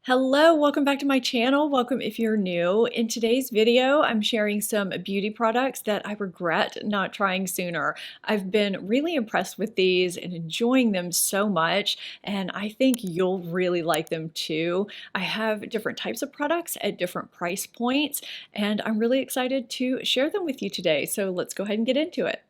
Hello, welcome back to my channel. Welcome if you're new. In today's video, I'm sharing some beauty products that I regret not trying sooner. I've been really impressed with these and enjoying them so much, and I think you'll really like them too. I have different types of products at different price points, and I'm really excited to share them with you today. So let's go ahead and get into it.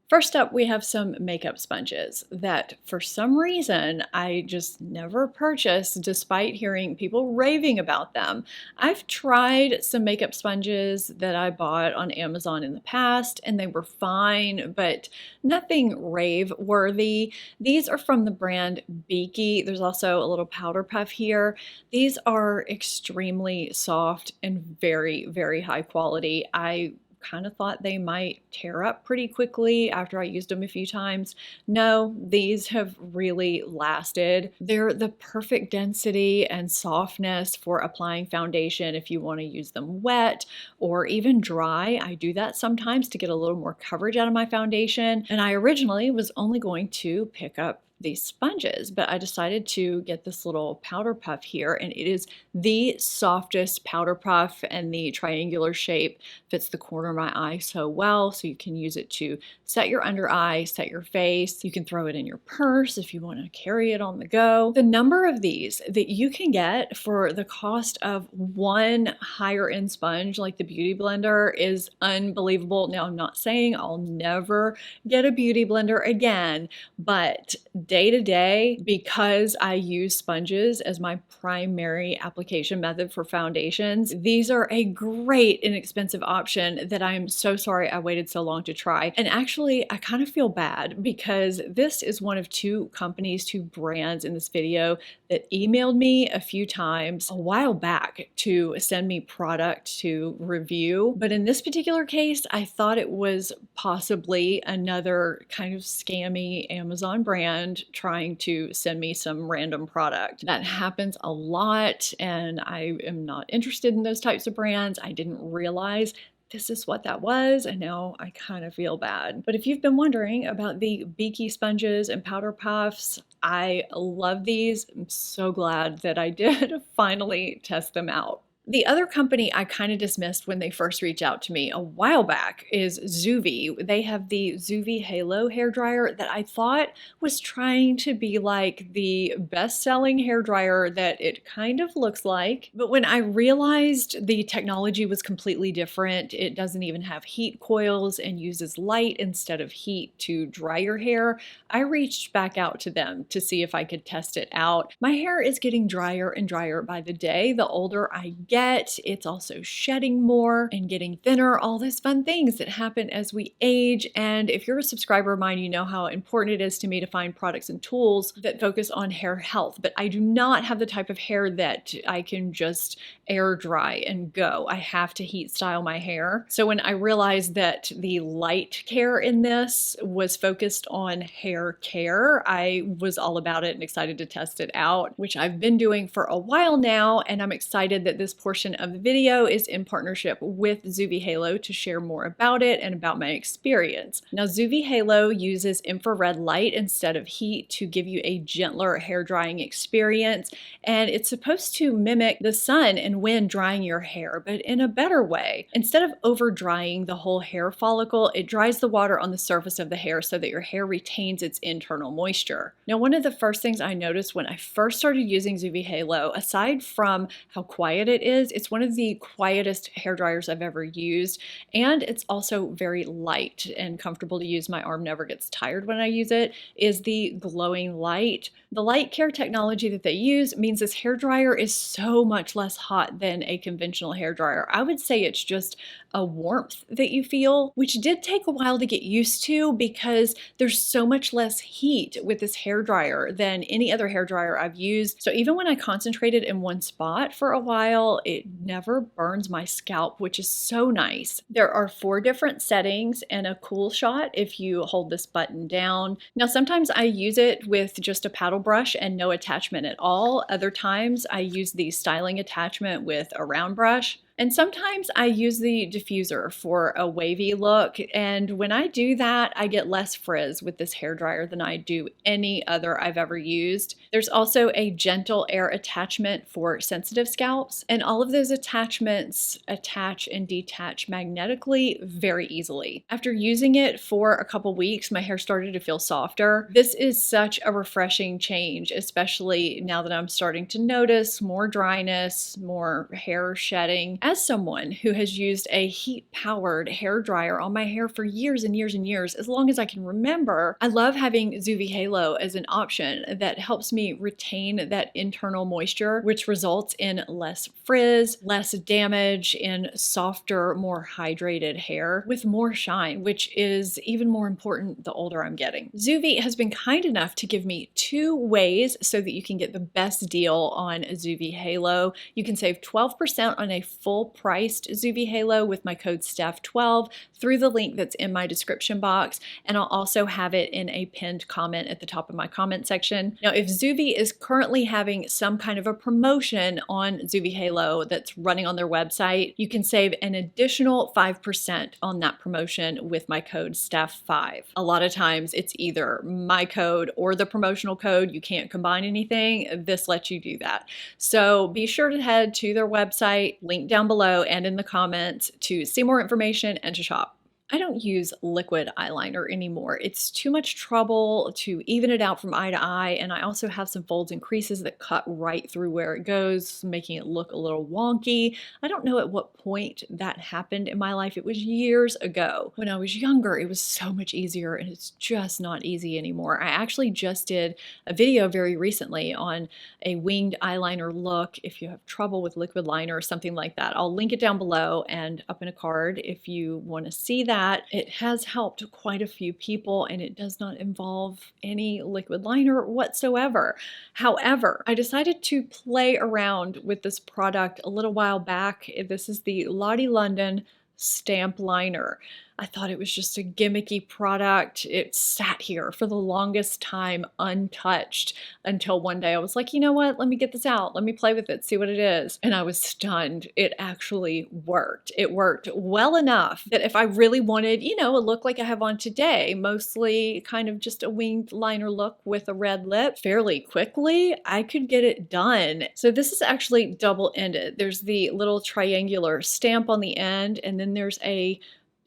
First up, we have some makeup sponges that for some reason I just never purchased despite hearing people raving about them. I've tried some makeup sponges that I bought on Amazon in the past and they were fine, but nothing rave worthy. These are from the brand Beaky. There's also a little powder puff here. These are extremely soft and very, very high quality. I kind of thought they might tear up pretty quickly after I used them a few times. No, these have really lasted. They're the perfect density and softness for applying foundation if you want to use them wet or even dry. I do that sometimes to get a little more coverage out of my foundation. And I originally was only going to pick up these sponges, but I decided to get this little powder puff here, and it is the softest powder puff, and the triangular shape fits the corner of my eye so well, so you can use it to set your under eye, set your face. You can throw it in your purse if you want to carry it on the go. The number of these that you can get for the cost of one higher end sponge like the Beauty Blender is unbelievable. Now, I'm not saying I'll never get a Beauty Blender again, but day to day, because I use sponges as my primary application method for foundations, these are a great inexpensive option that I'm so sorry I waited so long to try. And actually, I kind of feel bad because this is one of two companies, two brands in this video that emailed me a few times a while back to send me product to review. But in this particular case, I thought it was possibly another kind of scammy Amazon brand trying to send me some random product. That happens a lot, and I am not interested in those types of brands. I didn't realize this is what that was, and now I kind of feel bad. But if you've been wondering about the Beaky sponges and powder puffs, I love these. I'm so glad that I did finally test them out. The other company I kind of dismissed when they first reached out to me a while back is Zuvi. They have the Zuvi Halo hairdryer that I thought was trying to be like the best-selling hairdryer that it kind of looks like. But when I realized the technology was completely different, it doesn't even have heat coils and uses light instead of heat to dry your hair, I reached back out to them to see if I could test it out. My hair is getting drier and drier by the day. The older I get, it's also shedding more and getting thinner, all those fun things that happen as we age. And if you're a subscriber of mine, you know how important it is to me to find products and tools that focus on hair health. But I do not have the type of hair that I can just air dry and go. I have to heat style my hair. So when I realized that the light care in this was focused on hair care, I was all about it and excited to test it out, which I've been doing for a while now. And I'm excited that this portion of the video is in partnership with Zuvi Halo to share more about it and about my experience. Now, Zuvi Halo uses infrared light instead of heat to give you a gentler hair drying experience, and it's supposed to mimic the sun and wind drying your hair, but in a better way. Instead of over drying the whole hair follicle, it dries the water on the surface of the hair so that your hair retains its internal moisture. Now, one of the first things I noticed when I first started using Zuvi Halo, aside from how quiet it is, it's one of the quietest hair dryers I've ever used, and it's also very light and comfortable to use. My arm never gets tired when I use it, is the glowing light. The light care technology that they use means this hair dryer is so much less hot than a conventional hair dryer. I would say it's just a warmth that you feel, which did take a while to get used to because there's so much less heat with this hair dryer than any other hair dryer I've used. So even when I concentrated in one spot for a while, it never burns my scalp, which is so nice. There are 4 different settings and a cool shot if you hold this button down. Now, sometimes I use it with just a paddle brush and no attachment at all. Other times I use the styling attachment with a round brush. And sometimes I use the diffuser for a wavy look, and when I do that, I get less frizz with this hairdryer than I do any other I've ever used. There's also a gentle air attachment for sensitive scalps, and all of those attachments attach and detach magnetically very easily. After using it for a couple weeks, my hair started to feel softer. This is such a refreshing change, especially now that I'm starting to notice more dryness, more hair shedding. As someone who has used a heat-powered hair dryer on my hair for years and years and years, as long as I can remember, I love having Zuvi Halo as an option that helps me retain that internal moisture, which results in less frizz, less damage, and softer, more hydrated hair with more shine, which is even more important the older I'm getting. Zuvi has been kind enough to give me 2 ways so that you can get the best deal on Zuvi Halo. You can save 12% on a full-priced Zuvi Halo with my code STEPH12 through the link that's in my description box, and I'll also have it in a pinned comment at the top of my comment section. Now, if Zuvi is currently having some kind of a promotion on Zuvi Halo that's running on their website, you can save an additional 5% on that promotion with my code STEPH5. A lot of times it's either my code or the promotional code. You can't combine anything. This lets you do that. So be sure to head to their website, link down below and in the comments, to see more information and to shop. I don't use liquid eyeliner anymore. It's too much trouble to even it out from eye to eye, and I also have some folds and creases that cut right through where it goes, making it look a little wonky. I don't know at what point that happened in my life. It was years ago. When I was younger, it was so much easier, and it's just not easy anymore. I actually just did a video very recently on a winged eyeliner look. If you have trouble with liquid liner or something like that, I'll link it down below and up in a card if you want to see that. It has helped quite a few people, and it does not involve any liquid liner whatsoever. However, I decided to play around with this product a little while back. This is the Lottie London Stamp Liner. I thought it was just a gimmicky product. It sat here for the longest time untouched until one day I was like, you know what? Let me get this out. Let me play with it, see what it is. And I was stunned. It actually worked. It worked well enough that if I really wanted, you know, a look like I have on today, mostly kind of just a winged liner look with a red lip, fairly quickly, I could get it done. So this is actually double-ended. There's the little triangular stamp on the end, and then there's a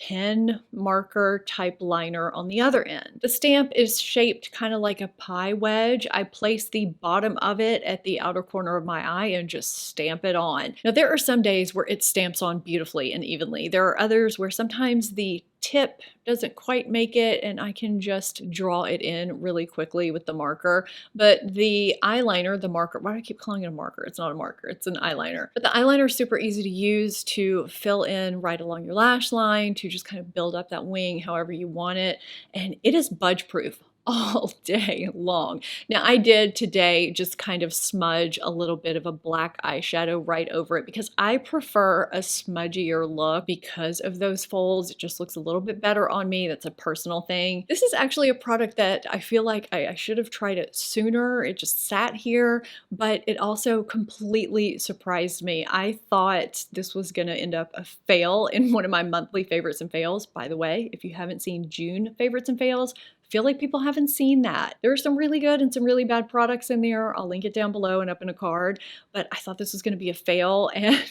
pen marker type liner on the other end. The stamp is shaped kind of like a pie wedge. I place the bottom of it at the outer corner of my eye and just stamp it on. Now, there are some days where it stamps on beautifully and evenly. There are others where sometimes the tip doesn't quite make it and I can just draw it in really quickly with the marker. But the eyeliner, the marker, why do I keep calling it a marker? It's not a marker, it's an eyeliner. But the eyeliner is super easy to use to fill in right along your lash line, to just kind of build up that wing however you want it. And it is budge proof all day long. Now, I did today just kind of smudge a little bit of a black eyeshadow right over it because I prefer a smudgier look because of those folds. It just looks a little bit better on me. That's a personal thing. This is actually a product that I feel like I should have tried it sooner. It just sat here, but it also completely surprised me. I thought this was going to end up a fail in one of my monthly favorites and fails. By the way, if you haven't seen June favorites and fails, feel like people haven't seen that. There are some really good and some really bad products in there. I'll link it down below and up in a card, but I thought this was going to be a fail and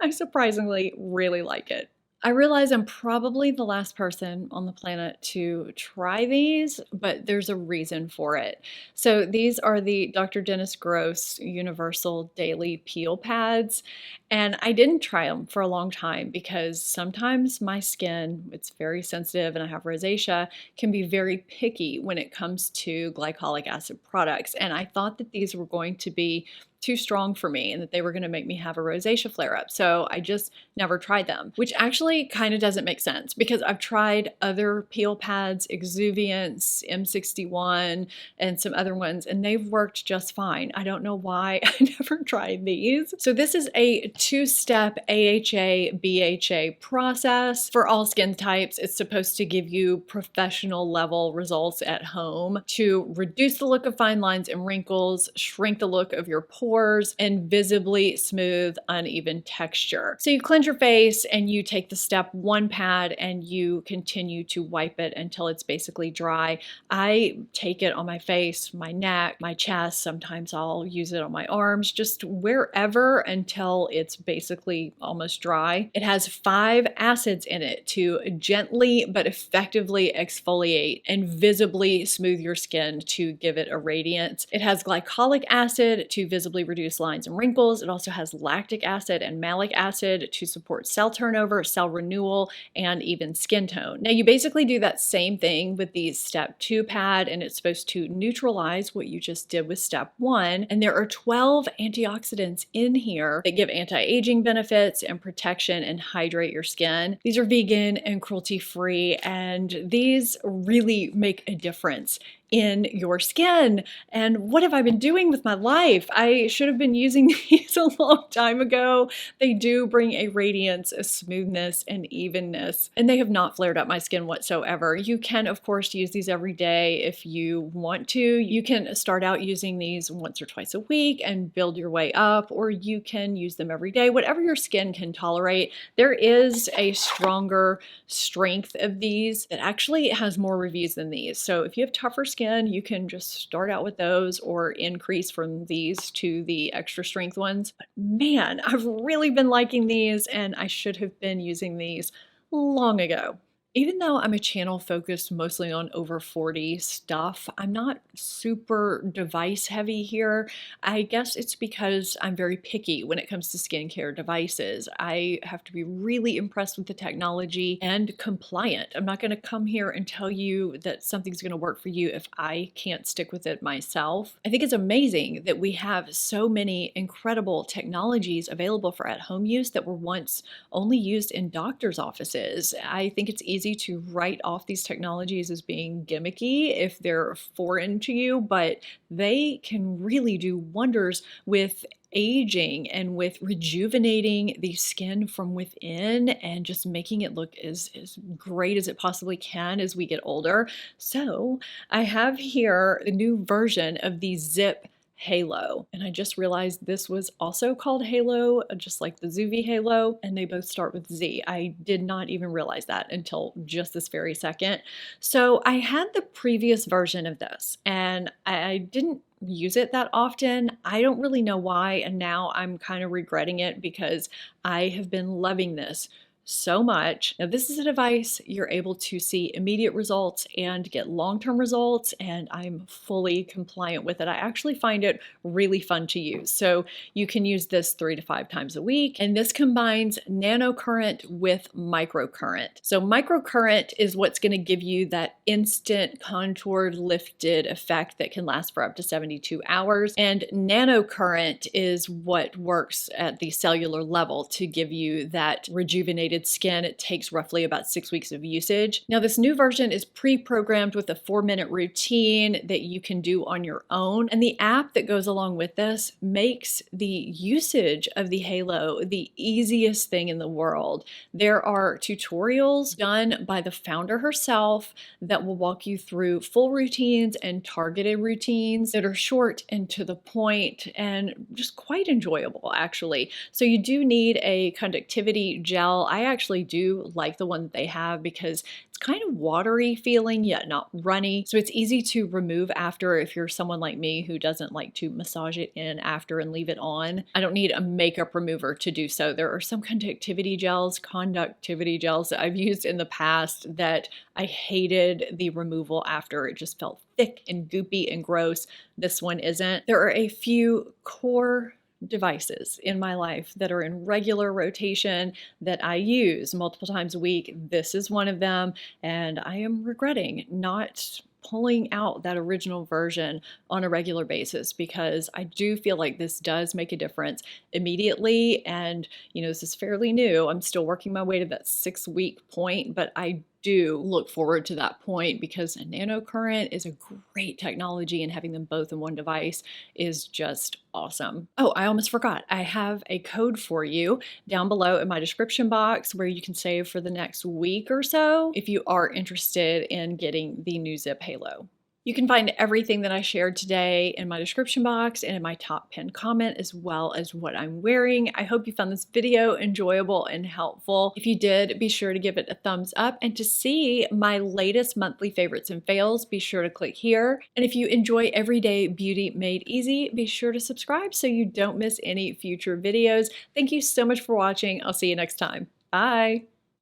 I surprisingly really like it. I realize I'm probably the last person on the planet to try these, but there's a reason for it. So these are the Dr. Dennis Gross Universal Daily Peel Pads, and I didn't try them for a long time because sometimes my skin, it's very sensitive and I have rosacea, can be very picky when it comes to glycolic acid products, and I thought that these were going to be too strong for me and that they were going to make me have a rosacea flare-up. So I just never tried them, which actually kind of doesn't make sense because I've tried other peel pads, Exuviance, M61, and some other ones, and they've worked just fine. I don't know why I never tried these. So this is a 2-step AHA, BHA process for all skin types. It's supposed to give you professional level results at home to reduce the look of fine lines and wrinkles, shrink the look of your pores, pores and visibly smooth uneven texture. So you cleanse your face and you take the step 1 pad and you continue to wipe it until it's basically dry. I take it on my face, my neck, my chest. Sometimes I'll use it on my arms, just wherever until it's basically almost dry. It has 5 acids in it to gently but effectively exfoliate and visibly smooth your skin to give it a radiance. It has glycolic acid to visibly reduce lines and wrinkles. It also has lactic acid and malic acid to support cell turnover, cell renewal, and even skin tone. Now you basically do that same thing with the step 2 pad, and it's supposed to neutralize what you just did with step 1. And there are 12 antioxidants in here that give anti-aging benefits and protection and hydrate your skin. These are vegan and cruelty-free, and these really make a difference in your skin. And what have I been doing with my life? I should have been using these a long time ago. They do bring a radiance, a smoothness, and evenness, and they have not flared up my skin whatsoever. You can, of course, use these every day if you want to. You can start out using these once or twice a week and build your way up, or you can use them every day, whatever your skin can tolerate. There is a stronger strength of these that actually has more reviews than these. So if you have tougher skin, you can just start out with those or increase from these to the extra strength ones. But man, I've really been liking these, and I should have been using these long ago. Even though I'm a channel focused mostly on over 40 stuff, I'm not super device heavy here. I guess it's because I'm very picky when it comes to skincare devices. I have to be really impressed with the technology and compliant. I'm not going to come here and tell you that something's going to work for you if I can't stick with it myself. I think it's amazing that we have so many incredible technologies available for at-home use that were once only used in doctors' offices. I think it's easy to write off these technologies as being gimmicky if they're foreign to you, but they can really do wonders with aging and with rejuvenating the skin from within and just making it look as great as it possibly can as we get older. So I have here the new version of the Zip Halo, and I just realized this was also called Halo, just like the Zuvi Halo, and they both start with Z. I did not even realize that until just this very second. So I had the previous version of this, and I didn't use it that often. I don't really know why, and now I'm kind of regretting it because I have been loving this so much. Now, this is a device you're able to see immediate results and get long-term results, and I'm fully compliant with it. I actually find it really fun to use. So you can use this 3 to 5 times a week, and this combines nanocurrent with microcurrent. So microcurrent is what's going to give you that instant contoured lifted effect that can last for up to 72 hours. And nanocurrent is what works at the cellular level to give you that rejuvenated skin. It takes roughly about 6 weeks of usage. Now, this new version is pre-programmed with a 4-minute routine that you can do on your own. And the app that goes along with this makes the usage of the Halo the easiest thing in the world. There are tutorials done by the founder herself that will walk you through full routines and targeted routines that are short and to the point and just quite enjoyable, actually. So you do need a conductivity gel. I actually do like the one that they have because it's kind of watery feeling, yet not runny. So it's easy to remove after if you're someone like me who doesn't like to massage it in after and leave it on. I don't need a makeup remover to do so. There are some conductivity gels that I've used in the past that I hated the removal after. It just felt thick and goopy and gross. This one isn't. There are a few core devices in my life that are in regular rotation that I use multiple times a week. This is one of them, and I am regretting not pulling out that original version on a regular basis because I do feel like this does make a difference immediately. And this is fairly new. I'm still working my way to that 6-week point, but I do look forward to that point because a nanocurrent is a great technology, and having them both in one device is just awesome. Oh, I almost forgot. I have a code for you down below in my description box where you can save for the next week or so if you are interested in getting the new Zip Halo. You can find everything that I shared today in my description box and in my top pinned comment, as well as what I'm wearing. I hope you found this video enjoyable and helpful. If you did, be sure to give it a thumbs up. And to see my latest monthly favorites and fails, be sure to click here. And if you enjoy everyday beauty made easy, be sure to subscribe so you don't miss any future videos. Thank you so much for watching. I'll see you next time. Bye.